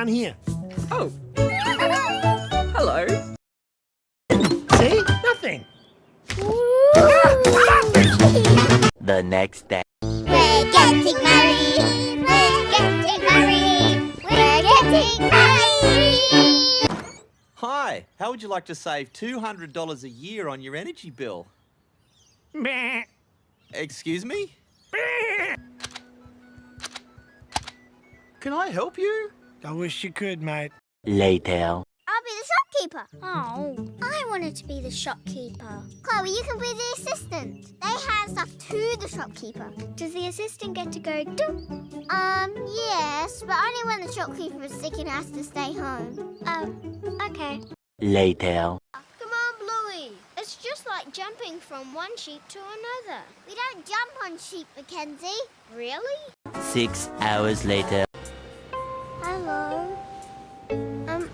down here. Oh. Hello. See? Nothing. The next day. We're getting married. We're getting married. We're getting married. Hi, how would you like to save $200 a year on your energy bill? Meh. Excuse me? Can I help you? I wish you could, mate. Later. I'll be the shopkeeper. Oh, I wanted to be the shopkeeper. Chloe, you can be the assistant. They hand stuff to the shopkeeper. Does the assistant get to go do? Yes, but only when the shopkeeper is sick and has to stay home. Oh, okay. Later. Come on, Bluey. It's just like jumping from one sheep to another. We don't jump on sheep, Mackenzie. Really? 6 hours later. Hello.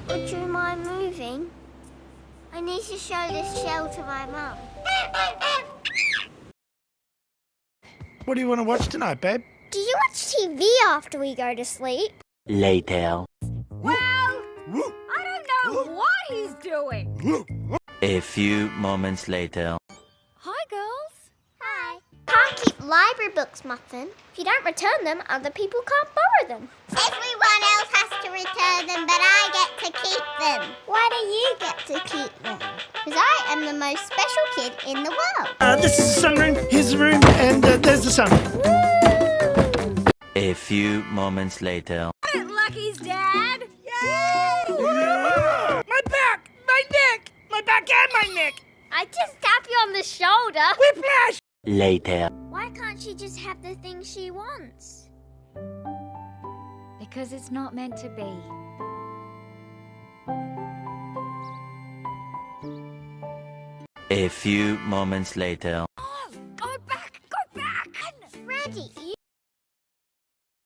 Would you mind moving? I need to show this shell to my mum. What do you want to watch tonight, babe? Do you watch TV after we go to sleep? Later. Well, I don't know what he's doing. A few moments later. Hi, girls. Hi. Can't keep library books, Muffin. If you don't return them, other people can't borrow them. Everyone else has to return them, but I get to keep them. Why do you get to keep them? Because I am the most special kid in the world. This is the sunroom, here's the room, and there's the sun. A few moments later. Lucky's dad. Yay! My back! My neck! My back and my neck! I just tap you on the shoulder. Whiplash! Later. Why can't she just have the thing she wants? Because it's not meant to be. A few moments later. Oh, go back, go back. Freddie,